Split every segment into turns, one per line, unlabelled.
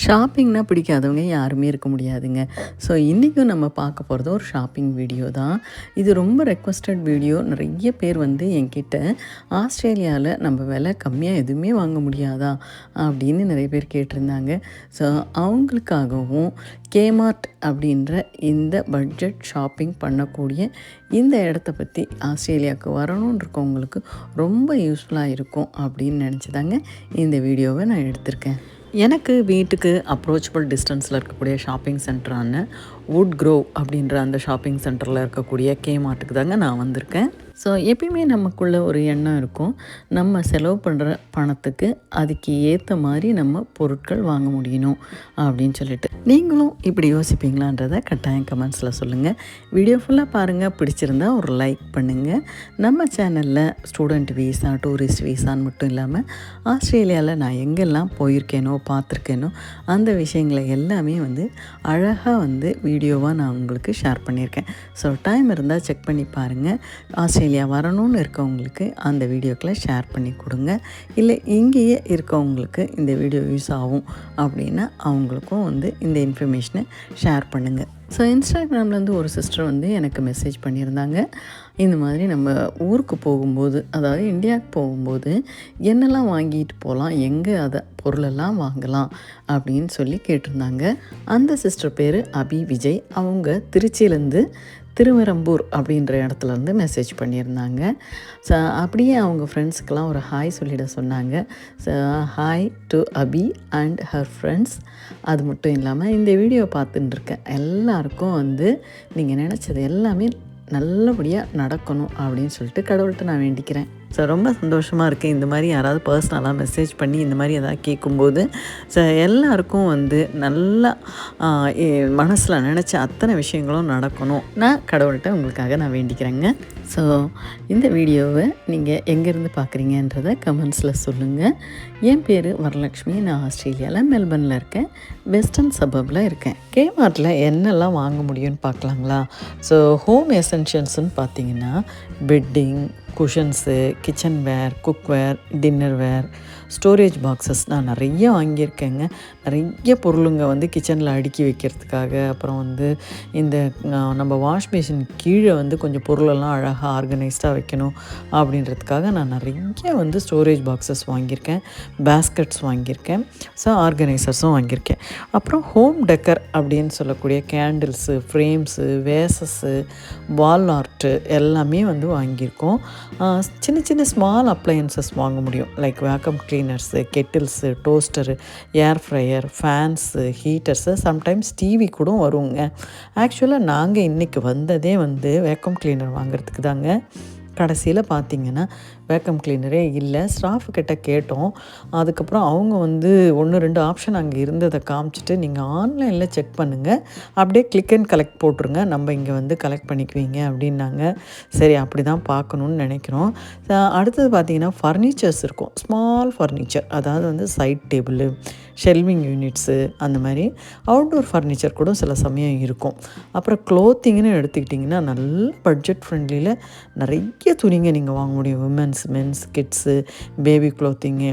ஷாப்பிங்னா பிடிக்காதவங்க யாருமே இருக்க முடியாதுங்க. ஸோ இன்றைக்கும் நம்ம பார்க்க போகிறது ஒரு ஷாப்பிங் வீடியோ தான். இது ரொம்ப ரெக்வஸ்டட் வீடியோ. நிறைய பேர் வந்து என்கிட்ட ஆஸ்திரேலியாவில் நம்ம விலை கம்மியாக எதுவுமே வாங்க முடியாதா அப்படின்னு நிறைய பேர் கேட்டிருந்தாங்க. ஸோ அவங்களுக்காகவும் கேமார்ட் அப்படின்ற இந்த பட்ஜெட் ஷாப்பிங் பண்ணக்கூடிய இந்த இடத்த பற்றி ஆஸ்திரேலியாவுக்கு வரணும்னு இருக்கவங்களுக்கு ரொம்ப யூஸ்ஃபுல்லாக இருக்கும் அப்படின்னு நினச்சிதாங்க இந்த வீடியோவை நான் எடுத்திருக்கேன். எனக்கு வீட்டுக்கு அப்ரோச்சபிள் டிஸ்டன்ஸில் இருக்கக்கூடிய ஷாப்பிங் சென்டரான வுட் க்ரோவ் அப்படின்ற அந்த ஷாப்பிங் சென்டரில் இருக்கக்கூடிய கேமார்ட்டுக்கு தாங்க நான் வந்திருக்கேன். ஸோ எப்பயுமே நமக்குள்ள ஒரு எண்ணம் இருக்கும், நம்ம செலவு பண்ணுற பணத்துக்கு அதுக்கு ஏற்ற மாதிரி நம்ம பொருட்கள் வாங்க முடியணும் அப்படின்னு சொல்லிட்டு. நீங்களும் இப்படி யோசிப்பீங்களான்றதை கட்டாயம் கமெண்ட்ஸில் சொல்லுங்கள். வீடியோ ஃபுல்லாக பாருங்கள், பிடிச்சிருந்தா ஒரு லைக் பண்ணுங்கள். நம்ம சேனலில் ஸ்டூடெண்ட் வீசா, டூரிஸ்ட் வீசான்னு மட்டும் இல்லாமல் ஆஸ்திரேலியாவில் நான் எங்கெல்லாம் போயிருக்கேனோ பார்த்துருக்கேனோ அந்த விஷயங்களை எல்லாமே வந்து அழகாக வந்து வீடியோவாக நான் உங்களுக்கு ஷேர் பண்ணியிருக்கேன். ஸோ டைம் இருந்தால் செக் பண்ணி பாருங்கள். ஆஸ்திரேலியா வரணும்னு இருக்கவங்களுக்கு அந்த வீடியோக்களை ஷேர் பண்ணி கொடுங்க. இல்லை இங்கேயே இருக்கவங்களுக்கு இந்த வீடியோ யூஸ் ஆகும் அப்படின்னா அவங்களுக்கும் வந்து இந்த இன்ஃபர்மேஷனை ஷேர் பண்ணுங்கள். ஸோ இன்ஸ்டாகிராம்லேருந்து ஒரு சிஸ்டர் வந்து எனக்கு மெசேஜ் பண்ணியிருந்தாங்க. இந்த மாதிரி நம்ம ஊருக்கு போகும்போது, அதாவது இந்தியாவுக்கு போகும்போது என்னெல்லாம் வாங்கிட்டு போகலாம், எங்கே அதை பொருளெல்லாம் வாங்கலாம் அப்படின்னு சொல்லி கேட்டிருந்தாங்க. அந்த சிஸ்டர் பேர் அபி விஜய். அவங்க திருச்சியிலேருந்து திருவெரம்பூர் அப்படின்ற இடத்துலேருந்து மெசேஜ் பண்ணியிருந்தாங்க. ஸோ அப்படியே அவங்க ஃப்ரெண்ட்ஸுக்கெல்லாம் ஒரு ஹாய் சொல்லிட சொன்னாங்க. So hi to Abhi and her friends. அது மட்டும் இல்லாமல் இந்த வீடியோ பார்த்துட்டு இருக்க எல்லாருக்கும் வந்து நீங்கள் நினச்சது எல்லாமே நல்லபடியாக நடக்கணும் அப்படின்னு சொல்லிட்டு கடவுள்கிட்ட நான் வேண்டிக்கிறேன். ஸோ ரொம்ப சந்தோஷமாக இருக்குது. இந்த மாதிரி யாராவது பர்சனலாக மெசேஜ் பண்ணி இந்த மாதிரி எதாவது கேட்கும்போது ஸோ எல்லாருக்கும் வந்து நல்லா மனசில் நினச்ச அத்தனை விஷயங்களும் நடக்கணும். நான் கடவுள்கிட்ட உங்களுக்காக நான் வேண்டிக்கிறேங்க. ஸோ இந்த வீடியோவை நீங்கள் எங்கேருந்து பார்க்குறீங்கன்றதை கமெண்ட்ஸில் சொல்லுங்கள். என் பேர் வரலக்ஷ்மி. நான் ஆஸ்திரேலியாவில் மெல்பர்னில் இருக்கேன். வெஸ்டர்ன் சபர்பில் இருக்கேன். கேமார்ட்டில் என்னெல்லாம் வாங்க முடியும்னு பார்க்கலாங்களா? ஸோ ஹோம் எசென்ஷியல்ஸ்ன்னு பார்த்தீங்கன்னா பெட்டிங், குஷன்ஸு, கிச்சன் வேர், குக்வேர், டின்னர் வேர், ஸ்டோரேஜ் பாக்ஸஸ் நான் நிறைய வாங்கியிருக்கேங்க. நிறைய பொருளுங்க வந்து கிச்சனில் அடுக்கி வைக்கிறதுக்காக. அப்புறம் வந்து இந்த நம்ம வாஷ் பேஷன் கீழே வந்து கொஞ்சம் பொருளெல்லாம் அழகாக ஆர்கனைஸ்டாக வைக்கணும் அப்படின்றதுக்காக நான் நிறைய வந்து ஸ்டோரேஜ் பாக்ஸஸ் வாங்கியிருக்கேன், பேஸ்கெட்ஸ் வாங்கியிருக்கேன், ஸோ ஆர்கனைசர்ஸும் வாங்கியிருக்கேன். அப்புறம் ஹோம் டெக்கர் அப்படின்னு சொல்லக்கூடிய candles, frames, vases, wall art எல்லாமே வந்து வாங்கியிருக்கோம். சின்ன சின்ன ஸ்மால் அப்ளையன்சஸ் வாங்க முடியும். Like vacuum cleaners, kettles, toaster, air fryer, fans, heaters, sometimes TV கூட வருங்க. ஆக்சுவலாக நாங்கள் இன்றைக்கி வந்ததே வந்து வேக்கம் கிளீனர் வாங்குறதுக்கு தாங்க. கடைசியில் பார்த்திங்கன்னா வேக்கம் கிளீனரே இல்லை. ஸ்டாஃப்கிட்ட கேட்டோம். அதுக்கப்புறம் அவங்க வந்து 1-2 ஆப்ஷன் அங்கே இருந்ததை காமிச்சிட்டு நீங்கள் ஆன்லைனில் செக் பண்ணுங்கள், அப்படியே கிளிக் அண்ட் கலெக்ட் போட்டுருங்க, நம்ம இங்கே வந்து கலெக்ட் பண்ணிக்குவீங்க அப்படின்னாங்க. சரி, அப்படி தான் பார்க்கணுன்னு நினைக்கிறோம். அடுத்தது பார்த்திங்கன்னா ஃபர்னிச்சர்ஸ் இருக்கும். ஸ்மால் ஃபர்னிச்சர், அதாவது வந்து சைட் டேபிள், ஷெல்விங் யூனிட்ஸு, அந்த மாதிரி அவுட்டோர் ஃபர்னிச்சர் கூட சில சமயம் இருக்கும். அப்புறம் க்ளோத்திங்னு எடுத்துக்கிட்டிங்கன்னா நல்ல பட்ஜெட் ஃப்ரெண்ட்லியில் நிறைய துணிங்க நீங்கள் வாங்க முடியும். Women's, men's, kids, baby clothing,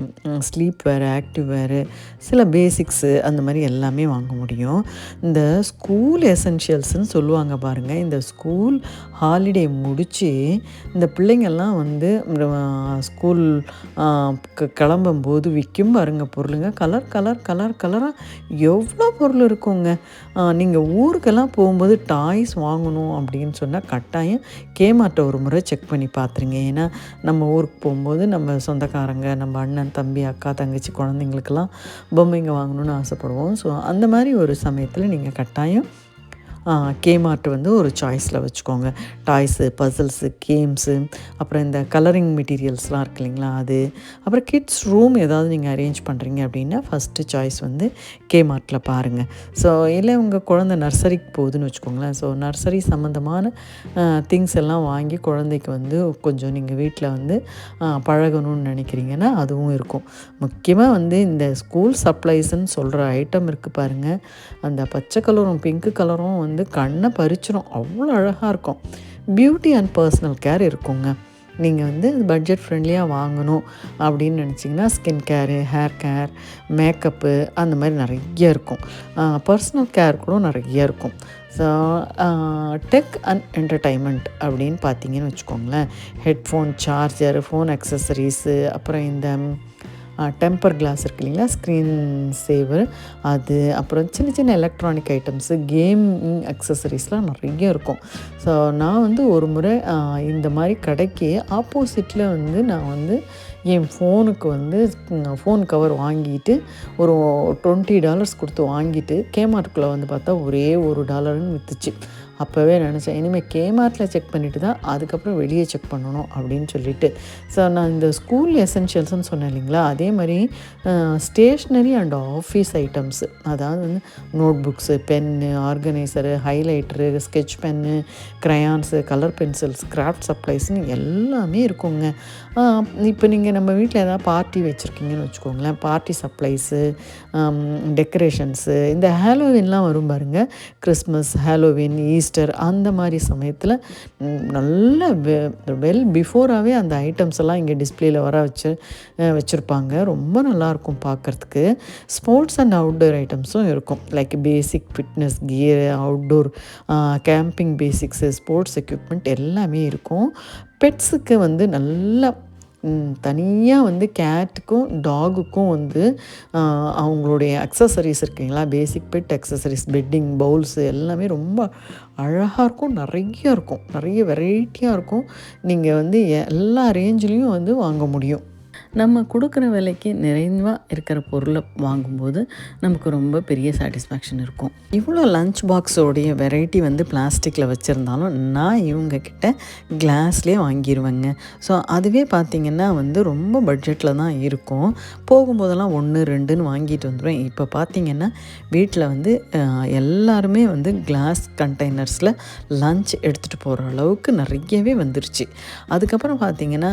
sleep வேறு, ஆக்டிவ் வேறு, சில பேசிக்ஸு, அந்த மாதிரி எல்லாமே வாங்க முடியும். இந்த ஸ்கூல் எசென்ஷியல்ஸ்ன்னு சொல்லுவாங்க பாருங்கள். இந்த ஸ்கூல் ஹாலிடே முடித்து இந்த பிள்ளைங்கள்லாம் வந்து ஸ்கூல் கிளம்பும்போது விற்கும் பாருங்க பொருளுங்க. கலராக எவ்வளோ பொருள் இருக்குங்க. நீங்கள் ஊருக்கெல்லாம் போகும்போது டாய்ஸ் வாங்கணும் அப்படின்னு சொன்னால் கட்டாயம் கேமார்ட்டை ஒரு முறை செக் பண்ணி பார்த்துருங்க. ஏன்னா நம்ம ஊருக்கு போகும்போது நம்ம சொந்தக்காரங்க, நம்ம அண்ணன், தம்பி, அக்கா, தங்கச்சி, குழந்தைங்களுக்கெல்லாம் பொம்மைங்க வாங்கணும்னு ஆசைப்படுவோம். ஸோ அந்த மாதிரி ஒரு சமயத்தில் நீங்கள் கட்டாயம் கேமார்ட் வந்து ஒரு சாய்ஸில் வச்சுக்கோங்க. டாய்ஸு, பசில்ஸு, கேம்ஸு, அப்புறம் இந்த கலரிங் மெட்டீரியல்ஸ்லாம் இருக்கு இல்லைங்களா, அது. அப்புறம் கிட்ஸ் ரூம் ஏதாவது நீங்கள் அரேஞ்ச் பண்ணுறீங்க அப்படின்னா ஃபஸ்ட்டு சாய்ஸ் வந்து கேமார்ட்டில் பாருங்கள். ஸோ இல்லை உங்கள் குழந்தை நர்சரிக்கு போகுதுன்னு வச்சுக்கோங்களேன். ஸோ நர்சரி சம்மந்தமான திங்ஸ் எல்லாம் வாங்கி குழந்தைக்கு வந்து கொஞ்சம் நீங்கள் வீட்டில் வந்து பழகணும்னு நினைக்கிறீங்கன்னா அதுவும் இருக்கும். முக்கியமாக வந்து இந்த ஸ்கூல் சப்ளைஸ்ன்னு சொல்கிற ஐட்டம் இருக்குது பாருங்கள். அந்த பச்சை கலரும் பிங்க்கு கலரும் வந்து கண்ணை பறிச்சிடும், அவ்வளோ அழகாக இருக்கும். பியூட்டி அண்ட் பர்சனல் கேர் இருக்குங்க. நீங்கள் வந்து பட்ஜெட் ஃப்ரெண்ட்லியாக வாங்கணும் அப்படின்னு நினச்சிங்கன்னா skin care, hair care, makeup அந்த மாதிரி நிறைய இருக்கும். பர்சனல் கேர் கூட நிறைய இருக்கும். ஸோ டெக் அண்ட் என்டர்டைன்மெண்ட் அப்படின்னு பார்த்தீங்கன்னு வச்சுக்கோங்களேன், ஹெட்ஃபோன், சார்ஜர், ஃபோன் அக்சசரிஸு, அப்புறம் இந்த டெம்பர் கிளாஸ் இருக்குது இல்லைங்களா, ஸ்க்ரீன் சேவர், அது அப்புறம் சின்ன சின்ன எலக்ட்ரானிக் ஐட்டம்ஸு, கேமிங் அக்சசரிஸ்லாம் நிறைய இருக்கும். ஸோ நான் வந்து ஒரு முறை இந்த மாதிரி கடைக்கு ஆப்போசிட்டில் வந்து நான் வந்து என் ஃபோனுக்கு வந்து ஃபோன் கவர் வாங்கிட்டு ஒரு $20 கொடுத்து வாங்கிட்டு கேமார்ட்டுக்குள்ளே வந்து பார்த்தா ஒரே $1ன்னு விற்றுச்சு. அப்போவே நினச்சேன், இனிமேல் கேமார்ட்டில் செக் பண்ணிவிட்டு தான் அதுக்கப்புறம் வெளியே செக் பண்ணணும் அப்படின்னு சொல்லிட்டு. ஸோ நான் இந்த ஸ்கூல் எசென்ஷியல்ஸ்ன்னு சொன்னேன் இல்லைங்களா, அதே மாதிரி ஸ்டேஷ்னரி அண்ட் ஆஃபீஸ் ஐட்டம்ஸு, அதாவது வந்து notebooks, pen, organiser, highlighter, sketch pen, crayons, colour pencils, craft சப்ளைஸ்னு எல்லாமே இருக்குங்க. இப்போ நீங்கள் நம்ம வீட்டில் ஏதாவது பார்ட்டி வச்சுருக்கீங்கன்னு வச்சுக்கோங்களேன், பார்ட்டி சப்ளைஸு, டெக்கரேஷன்ஸு, இந்த ஹாலோவின்லாம் வரும் பாருங்கள், கிறிஸ்மஸ், ஹாலோவின், ஈஸ்டர் அந்த மாதிரி சமயத்தில் நல்ல வெல் பிஃபோராகவே அந்த ஐட்டம்ஸ் எல்லாம் இங்கே டிஸ்பிளேயில் வச்சுருப்பாங்க. ரொம்ப நல்லாயிருக்கும் பார்க்குறதுக்கு. ஸ்போர்ட்ஸ் அண்ட் அவுட்டோர் ஐட்டம்ஸும் இருக்கும், like basic fitness gear, outdoor camping basics, sports equipment எல்லாமே இருக்கும். பெட்ஸுக்கு வந்து நல்லா தனியாக வந்து கேட்டுக்கும் டாகுக்கும் வந்து அவங்களுடைய அக்சசரிஸ் இருக்குங்களா, பேசிக் பெட் அக்சசரிஸ், பெட்டிங், பவுல்ஸு எல்லாமே ரொம்ப அழகாக இருக்கும், நிறைய இருக்கும், நிறைய வெரைட்டியாக இருக்கும். நீங்கள் வந்து எல்லா ரேஞ்சிலையும் வந்து வாங்க முடியும். நம்ம கொடுக்குற விலைக்கு நிறைவாக இருக்கிற பொருளை வாங்கும்போது நமக்கு ரொம்ப பெரிய சாட்டிஸ்ஃபேக்ஷன் இருக்கும். இவ்வளோ லஞ்ச் பாக்ஸோடைய வெரைட்டி வந்து பிளாஸ்டிக்கில் வச்சுருந்தாலும் நான் இவங்கக்கிட்ட கிளாஸ்லேயே வாங்கிடுவேங்க. ஸோ அதுவே பார்த்திங்கன்னா வந்து ரொம்ப பட்ஜெட்டில் தான் இருக்கும். போகும்போதெல்லாம் 1, 2ன்னு வாங்கிட்டு வந்துடுவேன். இப்போ பார்த்திங்கன்னா வீட்டில் வந்து எல்லாருமே வந்து கிளாஸ் கண்டெய்னர்ஸில் லஞ்ச் எடுத்துகிட்டு போகிற அளவுக்கு நிறையவே வந்துருச்சு. அதுக்கப்புறம் பார்த்திங்கன்னா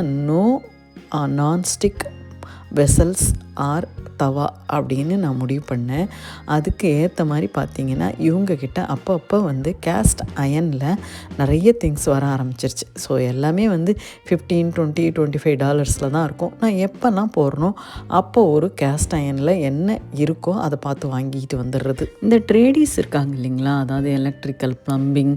நான்ஸ்டிக் வெசல்ஸ் ஆர் தவா அப்படின்னு நான் முடிவு பண்ணேன். அதுக்கு ஏற்ற மாதிரி பார்த்திங்கன்னா இவங்கக்கிட்ட அப்பப்போ வந்து கேஸ்ட் அயனில் நிறைய திங்ஸ் வர ஆரம்பிச்சிருச்சு. ஸோ எல்லாமே வந்து $15, $20, $25 தான் இருக்கும். நான் எப்போல்லாம் போகிறனோ அப்போ ஒரு கேஸ்ட் அயனில் என்ன இருக்கோ அதை பார்த்து வாங்கிக்கிட்டு வந்துடுறது. இந்த ட்ரேடிஸ் இருக்காங்க இல்லைங்களா, அதாவது எலக்ட்ரிக்கல், ப்ளம்பிங்,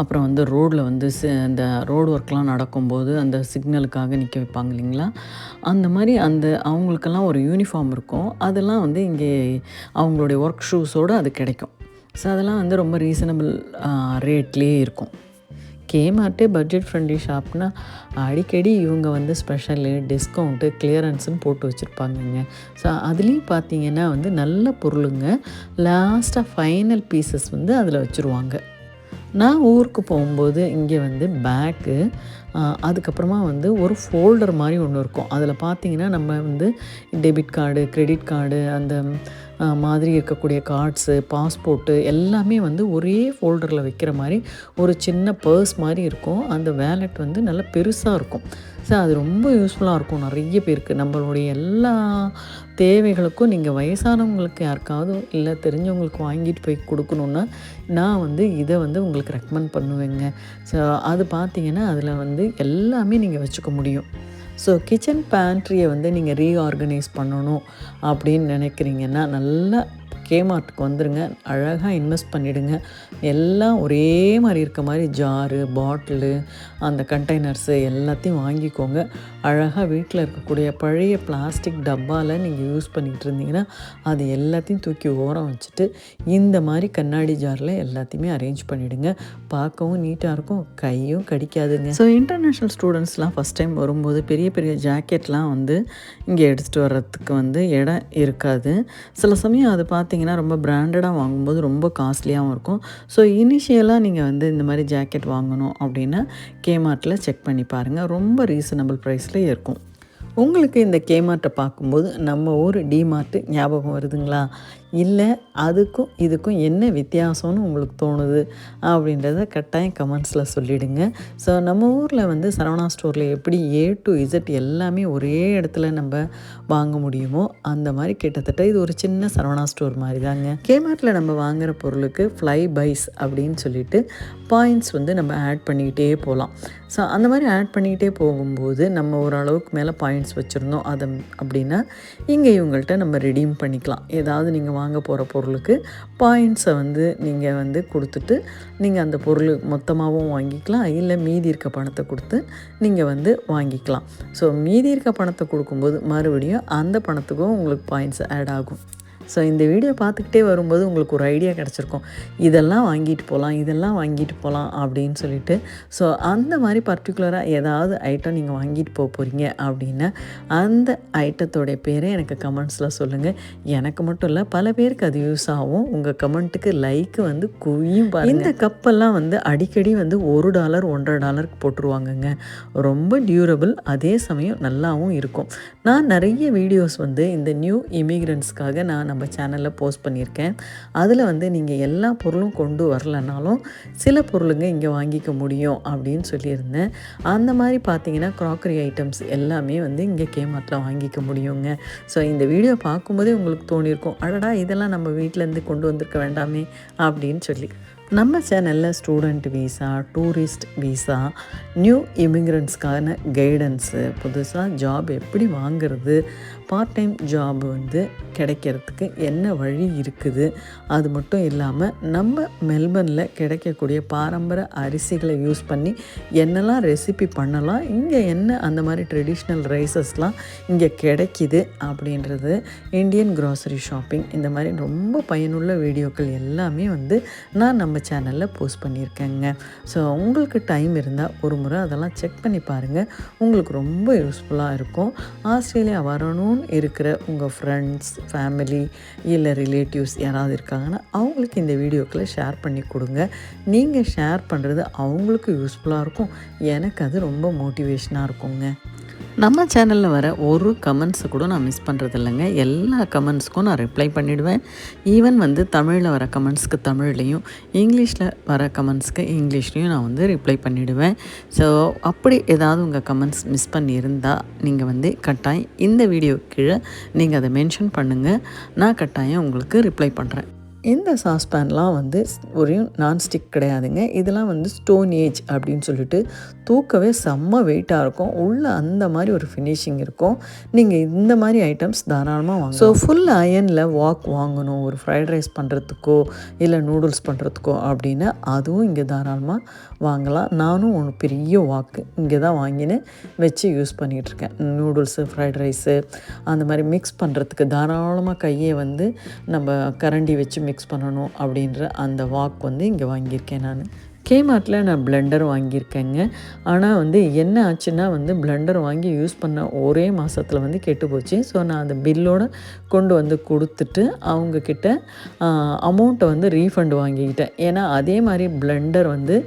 அப்புறம் வந்து ரோடில் வந்து இந்த ரோடு ஒர்க்லாம் நடக்கும்போது அந்த சிக்னலுக்காக நிற்க வைப்பாங்க இல்லைங்களா, அந்த மாதிரி அவங்களுக்கெல்லாம் ஒரு யூனிஃபார்ம் இருக்கும். அதெல்லாம் வந்து இங்கே அவங்களுடைய ஒர்க் ஷூஸோடு அது கிடைக்கும். ஸோ அதெல்லாம் வந்து ரொம்ப ரீசனபிள் ரேட்லேயே இருக்கும். கேமார்ட்டே பட்ஜெட் ஃப்ரெண்ட்லி ஷாப்னா அடிக்கடி இவங்க வந்து ஸ்பெஷலு, டிஸ்கவுண்ட்டு, கிளியரன்ஸுன்னு போட்டு வச்சுருப்பாங்கங்க. ஸோ அதுலேயும் பார்த்திங்கன்னா வந்து நல்ல பொருளுங்க. லாஸ்ட்டாக ஃபைனல் பீசஸ் வந்து அதில் வச்சுருவாங்க. நான் ஊருக்கு போகும்போது இங்கே வந்து பேக்கு, அதுக்கப்புறமா வந்து ஒரு ஃபோல்டர் மாதிரி ஒன்று இருக்கும். அதில் பார்த்திங்கன்னா நம்ம வந்து டெபிட் கார்டு, கிரெடிட் கார்டு, அந்த மாதிரி இருக்கக்கூடிய கார்ட்ஸு, பாஸ்போர்ட்டு எல்லாமே வந்து ஒரே ஃபோல்டரில் வைக்கிற மாதிரி ஒரு சின்ன பர்ஸ் மாதிரி இருக்கும். அந்த வேலெட் வந்து நல்லா பெருசாக இருக்கும். ஸோ அது ரொம்ப யூஸ்ஃபுல்லாக இருக்கும் நிறைய பேருக்கு. நம்மளுடைய எல்லா தேவைகளுக்கும் நீங்கள் வயசானவங்களுக்கு யாருக்காவது இல்லை தெரிஞ்சவங்களுக்கு வாங்கிட்டு போய் கொடுக்கணுன்னா நான் வந்து இதை வந்து உங்களுக்கு ரெக்கமெண்ட் பண்ணுவேங்க. ஸோ அது பார்த்திங்கன்னா அதில் வந்து எல்லாமே நீங்கள் வச்சுக்க முடியும். ஸோ கிச்சன் பேண்ட்ரியை வந்து நீங்கள் ரீஆர்கனைஸ் பண்ணணும் அப்படின்னு நினைக்கிறீங்கன்னா நல்லா கேமார்ட்டுக்கு வந்துடுங்க. அழகாக இன்வெஸ்ட் பண்ணிவிடுங்க. எல்லாம் ஒரே மாதிரி இருக்க மாதிரி ஜாரு, பாட்டிலு, அந்த கண்டெய்னர்ஸு எல்லாத்தையும் வாங்கிக்கோங்க. அழகாக வீட்டில் இருக்கக்கூடிய பழைய பிளாஸ்டிக் டப்பாவில் நீங்கள் யூஸ் பண்ணிகிட்டு இருந்தீங்கன்னா அது எல்லாத்தையும் தூக்கி ஓரம் வச்சுட்டு இந்த மாதிரி கண்ணாடி ஜாரில் எல்லாத்தையுமே அரேஞ்ச் பண்ணிவிடுங்க. பார்க்கவும் நீட்டாக இருக்கும், கையும் கடிக்காதுங்க. ஸோ இன்டர்நேஷ்னல் ஸ்டூடெண்ட்ஸ்லாம் ஃபஸ்ட் டைம் வரும்போது பெரிய பெரிய ஜாக்கெட்லாம் வந்து இங்கே எடுத்துகிட்டு வர்றதுக்கு வந்து இடம் இருக்காது. சில சமயம் அது பார்த்திங்கன்னா ரொம்ப பிராண்டடாக வாங்கும்போது ரொம்ப காஸ்ட்லியாகவும் இருக்கும். ஸோ இனிஷியலாக நீங்கள் வந்து இந்த மாதிரி ஜாக்கெட் வாங்கணும் அப்படின்னா கேமார்ட்டில் செக் பண்ணி பாருங்கள். ரொம்ப ரீசனபிள் ப்ரைஸில் இருக்கும். உங்களுக்கு இந்த கேமார்ட்டை பார்க்கும்போது நம்ம ஊர் டிமார்ட்டு ஞாபகம் வருதுங்களா? இல்லை அதுக்கும் இதுக்கும் என்ன வித்தியாசம்னு உங்களுக்கு தோணுது அப்படின்றத கட்டாயம் கமெண்ட்ஸில் சொல்லிவிடுங்க. ஸோ நம்ம ஊரில் வந்து சரவணா ஸ்டோரில் எப்படி A to Z எல்லாமே ஒரே இடத்துல நம்ம வாங்க முடியுமோ அந்த மாதிரி கிட்டத்தட்ட இது ஒரு சின்ன சரவணா ஸ்டோர் மாதிரி தாங்க. கேமார்ட்டில் நம்ம வாங்குகிற பொருளுக்கு ஃப்ளை பைஸ் அப்படின்னு சொல்லிட்டு பாயிண்ட்ஸ் வந்து நம்ம ஆட் பண்ணிக்கிட்டே போகலாம். ஸோ அந்த மாதிரி ஆட் பண்ணிக்கிட்டே போகும்போது நம்ம ஓரளவுக்கு மேலே பாயிண்ட்ஸ் வச்சுருந்தோம் அதை அப்படின்னா இங்கே இவங்கள்ட்ட நம்ம ரெடீம் பண்ணிக்கலாம். ஏதாவது நீங்கள் வாங்க போகிற பொருளுக்கு பாயிண்ட்ஸை வந்து நீங்கள் வந்து கொடுத்துட்டு நீங்கள் அந்த பொருள் மொத்தமாகவும் வாங்கிக்கலாம், இல்லை மீதி இருக்க பணத்தை கொடுத்து நீங்கள் வந்து வாங்கிக்கலாம். ஸோ மீதி இருக்க பணத்தை கொடுக்கும்போது மறுபடியும் அந்த பணத்துக்கும் உங்களுக்கு பாயிண்ட்ஸ் ஆட் ஆகும். ஸோ இந்த வீடியோ பார்த்துக்கிட்டே வரும்போது உங்களுக்கு ஒரு ஐடியா கிடச்சிருக்கும், இதெல்லாம் வாங்கிட்டு போகலாம் அப்படின்னு சொல்லிட்டு. ஸோ அந்த மாதிரி பர்டிகுலராக ஏதாவது ஐட்டம் நீங்கள் வாங்கிட்டு போகிறீங்க அப்படின்னா அந்த ஐட்டத்தோடைய பேரை எனக்கு கமெண்ட்ஸில் சொல்லுங்கள். எனக்கு மட்டும் இல்லை, பல பேருக்கு அது யூஸ் ஆகும். உங்கள் கமெண்ட்டுக்கு லைக்கு வந்து குவியும் பாருங்கள். இந்த கப்பெல்லாம் வந்து அடிக்கடி வந்து $1 $1.50 போட்டுருவாங்கங்க. ரொம்ப டியூரபிள், அதே சமயம் நல்லாவும் இருக்கும். நான் நிறைய வீடியோஸ் வந்து இந்த நியூ இமிக்ரெண்ட்ஸ்க்காக நான் நம்ம சேனலில் போஸ்ட் பண்ணியிருக்கேன். அதில் வந்து நீங்கள் எல்லா பொருளும் கொண்டு வரலனாலும் சில பொருளுங்க இங்கே வாங்கிக்க முடியும் அப்படின்னு சொல்லியிருந்தேன். அந்த மாதிரி பார்த்தீங்கன்னா க்ராக்கரி ஐட்டம்ஸ் எல்லாமே வந்து இங்கே கேமார்ட்டில் வாங்கிக்க முடியுங்க. ஸோ இந்த வீடியோ பார்க்கும்போதே உங்களுக்கு தோணியிருக்கும், அடடா இதெல்லாம் நம்ம வீட்டிலேருந்து கொண்டு வந்திருக்க வேண்டாமே அப்படின்னு சொல்லி. நம்ம சேனலில் student visa, tourist visa, new இமிக்ரெண்ட்ஸ்க்கான கைடன்ஸு, புதுசாக ஜாப் எப்படி வாங்கிறது, பார்ட் டைம் ஜாப் வந்து கிடைக்கிறதுக்கு என்ன வழி இருக்குது, அது மட்டும் இல்லாமல் நம்ம மெல்பர்னில் கிடைக்கக்கூடிய பாரம்பரிய அரிசிகளை யூஸ் பண்ணி என்னெல்லாம் ரெசிபி பண்ணலாம், இங்கே என்ன அந்த மாதிரி ட்ரெடிஷ்னல் ரைஸஸ்லாம் இங்கே கிடைக்கிது அப்படின்றது, இந்தியன் க்ராசரி ஷாப்பிங், இந்த மாதிரி ரொம்ப பயனுள்ள வீடியோக்கள் எல்லாமே வந்து நான் நம்ம சேனலில் போஸ்ட் பண்ணியிருக்கேங்க. ஸோ உங்களுக்கு டைம் இருந்தால் ஒரு முறை அதெல்லாம் செக் பண்ணி பாருங்கள், உங்களுக்கு ரொம்ப யூஸ்ஃபுல்லாக இருக்கும். ஆஸ்திரேலியா வரணும்னு இருக்கிற உங்கள் ஃப்ரெண்ட்ஸ், ஃபேமிலி இல்லை ரிலேட்டிவ்ஸ் யாராவது இருக்காங்கன்னா அவங்களுக்கு இந்த வீடியோக்களை ஷேர் பண்ணி கொடுங்க. நீங்கள் ஷேர் பண்ணுறது அவங்களுக்கு யூஸ்ஃபுல்லாக இருக்கும், எனக்கு அது ரொம்ப மோட்டிவேஷனாக இருக்குங்க. நம்ம சேனலில் வர ஒரு கமெண்ட்ஸை கூட நான் மிஸ் பண்ணுறது இல்லைங்க. எல்லா கமெண்ட்ஸ்க்கும் நான் ரிப்ளை பண்ணிவிடுவேன். ஈவன் வந்து தமிழில் வர கமெண்ட்ஸ்க்கு தமிழ்லேயும், இங்கிலீஷில் வர கமெண்ட்ஸ்க்கு இங்கிலீஷ்லேயும் நான் வந்து ரிப்ளை பண்ணிவிடுவேன். ஸோ அப்படி ஏதாவது உங்கள் கமெண்ட்ஸ் மிஸ் பண்ணியிருந்தால் நீங்கள் வந்து கட்டாயம் இந்த வீடியோ கீழே நீங்கள் அதை மென்ஷன் பண்ணுங்கள், நான் கட்டாயம் உங்களுக்கு ரிப்ளை பண்ணுறேன். இந்த சாஸ்பேன்லாம் வந்து ஒரு நான்ஸ்டிக் கிடையாதுங்க. இதெல்லாம் வந்து ஸ்டோன் ஏஜ் அப்படின்னு சொல்லிட்டு தூக்கவே செம்ம வெயிட்டாக இருக்கும், உள்ளே அந்த மாதிரி ஒரு ஃபினிஷிங் இருக்கும். நீங்கள் இந்த மாதிரி ஐட்டம்ஸ் தாராளமாக வாங்க. ஸோ ஃபுல் அயனில் வாக் வாங்கணும் ஒரு ஃப்ரைட் ரைஸ் பண்ணுறதுக்கோ இல்லை நூடுல்ஸ் பண்ணுறதுக்கோ அப்படின்னா அதுவும் இங்கே தாராளமாக வாங்கலாம். நானும் ஒன்று பெரிய வாக்கு இங்கே தான் வாங்கினேன் வச்சு யூஸ் பண்ணிகிட்ருக்கேன். நூடுல்ஸு, ஃப்ரைட் ரைஸு அந்த மாதிரி மிக்ஸ் பண்ணுறதுக்கு தாராளமாக கையை வந்து நம்ம கரண்டி வச்சு மிக்ஸ் பண்ணணும் அப்படின்ற அந்த வாக் வந்து இங்கே வாங்கியிருக்கேன். நான் கேமார்ட்டில் நான் பிளெண்டர் வாங்கியிருக்கேங்க. ஆனால் வந்து என்ன ஆச்சுன்னா வந்து பிளெண்டர் வாங்கி யூஸ் பண்ண ஒரே மாதத்தில் வந்து கெட்டு போச்சு. ஸோ நான் அந்த பில்லோடு கொண்டு வந்து கொடுத்துட்டு அவங்கக்கிட்ட அமௌண்ட்டை வந்து ரீஃபண்ட் வாங்கிக்கிட்டேன். ஏன்னா அதே மாதிரி பிளெண்டர் வந்து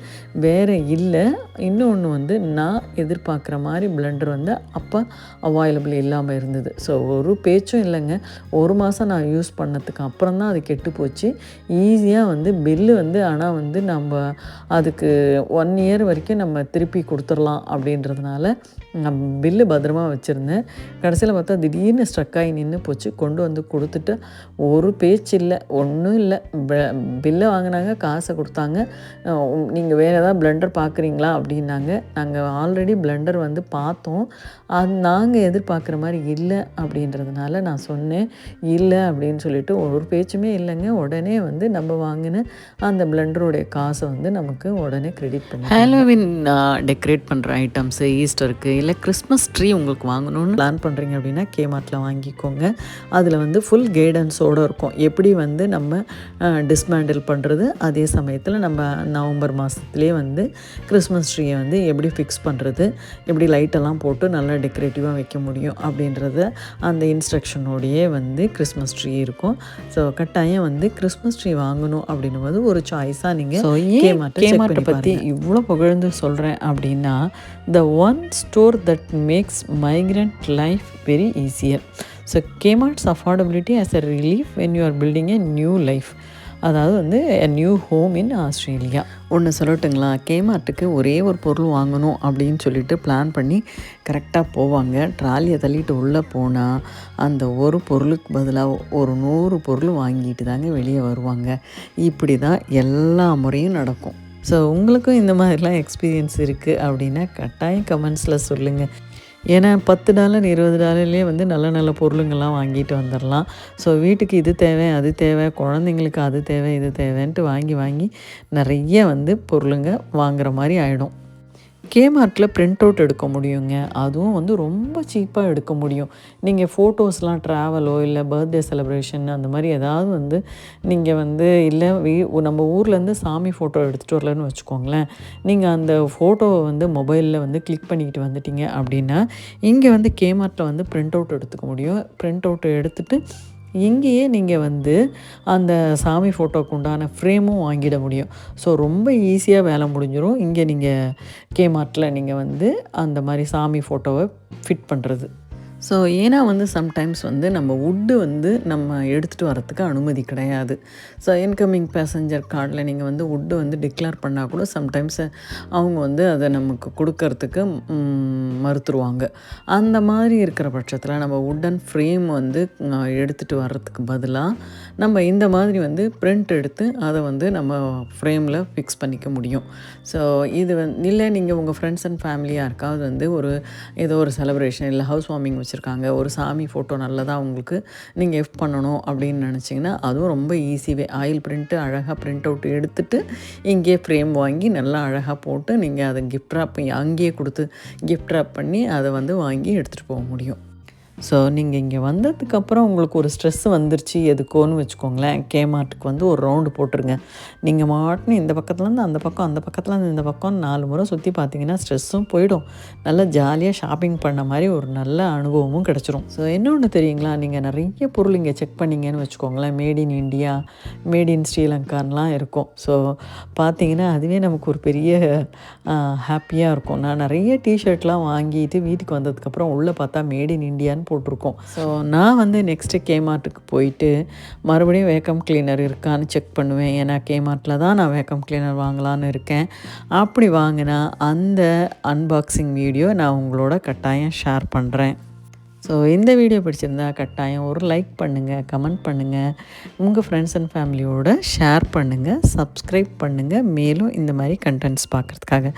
வேறு இல்லை. இன்னொன்று வந்து நான் எதிர்பார்க்குற மாதிரி பிளெண்டர் வந்து அப்போ அவைலபிள் இல்லாமல் இருந்தது. ஸோ ஒரு பேச்சும் இல்லைங்க. ஒரு மாதம் நான் யூஸ் பண்ணதுக்கு அப்புறம் தான் அது கெட்டு போச்சு. ஈஸியாக வந்து பில்லு வந்து ஆனால் வந்து நம்ம அதுக்கு 1 இயர் வரைக்கும் நம்ம திருப்பி கொடுத்துடலாம் அப்படின்றதுனால நான் பில்லு பத்திரமா வச்சுருந்தேன். கடைசியில் பார்த்தா திடீர்னு ஸ்ட்ரக் ஆகி நின்று போச்சு. கொண்டு வந்து கொடுத்துட்டு ஒரு பேச்சு இல்லை, ஒன்றும் இல்லை. பில்லை வாங்கினாங்க, காசை கொடுத்தாங்க. நீங்கள் வேறு ஏதாவது பிளெண்டர் பார்க்குறீங்களா அப்படின்னாங்க. நாங்கள் ஆல்ரெடி பிளெண்டர் வந்து பார்த்தோம், அது நாங்கள் எதிர்பார்க்குற மாதிரி இல்லை அப்படின்றதுனால நான் சொன்னேன் இல்லை அப்படின்னு சொல்லிட்டு ஒரு பேச்சுமே இல்லைங்க. உடனே வந்து நம்ம வாங்கின அந்த பிளெண்டருடைய காசை வந்து நமக்கு உடனே கிரெடிட் பண்ணி ஹாலோவின் டெக்கரேட் பண்ணுற ஐட்டம்ஸு, ஈஸ்டருக்கு இல்லை கிறிஸ்மஸ் ட்ரீ உங்களுக்கு வாங்கணும்னு பிளான் பண்ணுறீங்க அப்படின்னா கேமார்ட்டில் வாங்கிக்கோங்க. அதில் வந்து ஃபுல் கைடன்ஸோடு இருக்கும், எப்படி வந்து நம்ம டிஸ்மேண்டில் பண்ணுறது, அதே சமயத்தில் நம்ம நவம்பர் மாதத்துலேயே வந்து கிறிஸ்மஸ் ட்ரீயை வந்து எப்படி ஃபிக்ஸ் பண்ணுறது, எப்படி லைட்டெல்லாம் போட்டு நல்லா டெக்கரேட்டிவாக வைக்க முடியும் அப்படின்றத அந்த இன்ஸ்ட்ரக்ஷனோடையே வந்து கிறிஸ்மஸ் ட்ரீ இருக்கும். ஸோ கட்டாயம் வந்து கிறிஸ்மஸ் ட்ரீ வாங்கணும் அப்படின்னும் போது ஒரு சாய்ஸாக நீங்கள் கேமார்ட்டை பற்றி இவ்வளோ புகழ்ந்து சொல்கிறேன் அப்படின்னா, the one store that makes migrant life very easier. So Kmart's affordability as a relief when you are building a new life, அதாவது வந்து a new home in Australia. ஒன்று சொல்லட்டுங்களா, கேமார்ட்டுக்கு ஒரே ஒரு பொருள் வாங்கணும் அப்படின்னு சொல்லிட்டு பிளான் பண்ணி கரெக்டாக போவாங்க. ட்ராலியை தள்ளிட்டு உள்ளே போனால் அந்த ஒரு பொருளுக்கு பதிலாக ஒரு 100 பொருள் வாங்கிட்டு தாங்க வெளியே வருவாங்க. இப்படி தான் எல்லா முறையும் நடக்கும். ஸோ உங்களுக்கும் இந்த மாதிரிலாம் எக்ஸ்பீரியன்ஸ் இருக்குது அப்படின்னா கட்டாயம் கமெண்ட்ஸில் சொல்லுங்கள். ஏன்னா $10 $20 வந்து நல்ல நல்ல பொருளுங்கள்லாம் வாங்கிட்டு வந்துடலாம். ஸோ வீட்டுக்கு இது தேவை அது தேவை, குழந்தைங்களுக்கு அது தேவை இது தேவைன்ட்டு வாங்கி நிறைய வந்து பொருளுங்க வாங்குகிற மாதிரி ஆகிடும். கேமார்ட்டில் பிரிண்ட் அவுட் எடுக்க முடியுங்க. அதுவும் வந்து ரொம்ப சீப்பாக எடுக்க முடியும். நீங்கள் ஃபோட்டோஸ்லாம் ட்ராவலோ இல்லை பர்த்டே செலிப்ரேஷன் அந்த மாதிரி ஏதாவது வந்து நீங்கள் வந்து இல்லை நம்ம ஊர்லேருந்து சாமி ஃபோட்டோ எடுத்துகிட்டு வரலன்னு வச்சுக்கோங்களேன். நீங்கள் அந்த ஃபோட்டோவை வந்து மொபைலில் வந்து கிளிக் பண்ணிக்கிட்டு வந்துட்டீங்க அப்படின்னா இங்கே வந்து கேமார்ட்டில் வந்து பிரிண்ட் அவுட் எடுத்துக்க முடியும். பிரிண்ட் அவுட் எடுத்துகிட்டு இங்கேயே நீங்கள் வந்து அந்த சாமி ஃபோட்டோக்கு உண்டான ஃப்ரேமும் வாங்கிட முடியும். ஸோ ரொம்ப ஈஸியாக வேலை முடிஞ்சிடும். இங்கே நீங்கள் கேமார்ட்டில் நீங்கள் வந்து அந்த மாதிரி சாமி ஃபோட்டோவை ஃபிட் பண்ணுறது. ஸோ ஏன்னா வந்து சம்டைம்ஸ் வந்து நம்ம வுட்டு வந்து நம்ம எடுத்துகிட்டு வரத்துக்கு அனுமதி கிடையாது. ஸோ இன்கமிங் பேசஞ்சர் கார்டில் நீங்கள் வந்து வுட்டு வந்து டிக்ளேர் பண்ணால் கூட சம்டைம்ஸ் அவங்க வந்து அதை நமக்கு கொடுக்கறதுக்கு மறுத்துருவாங்க. அந்த மாதிரி இருக்கிற பட்சத்தில் நம்ம வுட்டன் ஃப்ரேம் வந்து எடுத்துகிட்டு வர்றதுக்கு பதிலாக நம்ம இந்த மாதிரி வந்து பிரிண்ட் எடுத்து அதை வந்து நம்ம ஃப்ரேமில் ஃபிக்ஸ் பண்ணிக்க முடியும். ஸோ இது இல்லை நீங்கள் உங்கள் ஃப்ரெண்ட்ஸ் அண்ட் ஃபேமிலியாக இருக்காவது வந்து ஏதோ ஒரு செலிப்ரேஷன் இல்லை ஹவுஸ் வார்மிங் வச்சுருக்காங்க, ஒரு சாமி ஃபோட்டோ நல்லதாக உங்களுக்கு நீங்கள் எஃப் பண்ணணும் அப்படின்னு நினச்சிங்கன்னா அதுவும் ரொம்ப ஈஸிவே ஆயில் பிரிண்ட்டு அழகாக பிரிண்ட் அவுட் எடுத்துகிட்டு இங்கேயே ஃப்ரேம் வாங்கி நல்லா அழகாக போட்டு நீங்கள் அதை கிஃப்ட் ராப் அங்கேயே கொடுத்து கிஃப்ட் ராப் பண்ணி அதை வந்து வாங்கி எடுத்துகிட்டு போக முடியும். ஸோ நீங்கள் இங்கே வந்ததுக்கப்புறம் உங்களுக்கு ஒரு ஸ்ட்ரெஸ் வந்துருச்சு எதுக்கோன்னு வச்சுக்கோங்களேன், கேமார்ட்டுக்கு வந்து ஒரு ரவுண்டு போட்டுருங்க. நீங்கள் மாட்டுன்னு இந்த பக்கத்துலேருந்து அந்த பக்கம் அந்த பக்கத்துலேருந்து இந்த பக்கம் 4 முறை சுற்றி பார்த்தீங்கன்னா ஸ்ட்ரெஸ்ஸும் போயிடும். நல்லா ஜாலியாக ஷாப்பிங் பண்ண மாதிரி ஒரு நல்ல அனுபவமும் கிடச்சிரும். ஸோ இன்னொன்று தெரியுங்களா, நீங்கள் நிறைய பொருள் இங்கே செக் பண்ணிங்கன்னு வச்சுக்கோங்களேன், made in India made in ஸ்ரீலங்கான்லாம் இருக்கும். ஸோ பார்த்தீங்கன்னா அதுவே நமக்கு ஒரு பெரிய ஹாப்பியாக இருக்கும். நான் நிறைய டிஷர்ட்லாம் வாங்கிட்டு வீட்டுக்கு வந்ததுக்கப்புறம் உள்ளே பார்த்தா மேட் இன் இண்டியான்னு போட்டிருக்கோம். ஸோ நான் வந்து நெக்ஸ்ட்டு கேமார்ட்டுக்கு போயிட்டு மறுபடியும் வேக்கம் கிளீனர் இருக்கான்னு செக் பண்ணுவேன். ஏன்னா கேமார்ட்டில் தான் நான் வேக்கம் கிளீனர் வாங்கலான்னு இருக்கேன். அப்படி வாங்கினா அந்த அன்பாக்சிங் வீடியோ நான் உங்களோட கட்டாயம் ஷேர் பண்ணுறேன். ஸோ இந்த வீடியோ பிடிச்சிருந்தா கட்டாயம் ஒரு லைக் பண்ணுங்கள், கமெண்ட் பண்ணுங்கள், உங்கள் ஃப்ரெண்ட்ஸ் அண்ட் ஃபேமிலியோடு ஷேர் பண்ணுங்கள், சப்ஸ்கிரைப் பண்ணுங்கள் மேலும் இந்த மாதிரி கண்டென்ட்ஸ் பார்க்குறதுக்காக.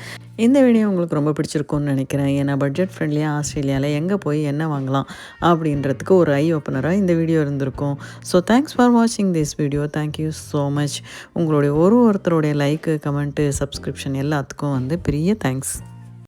இந்த வீடியோ உங்களுக்கு ரொம்ப பிடிச்சிருக்கும்னு நினைக்கிறேன். ஏன்னா பட்ஜெட் ஃப்ரெண்ட்லியாக ஆஸ்திரேலியாவில் எங்கே போய் என்ன வாங்கலாம் அப்படின்றதுக்கு ஒரு ஐ ஓப்பனராக இந்த வீடியோ இருந்திருக்கும். ஸோ தேங்க்ஸ் ஃபார் வாட்சிங் this video. Thank you so much. உங்களுடைய ஒருத்தருடைய லைக்கு, கமெண்ட்டு, சப்ஸ்கிரிப்ஷன் எல்லாத்துக்கும் வந்து பெரிய தேங்க்ஸ்.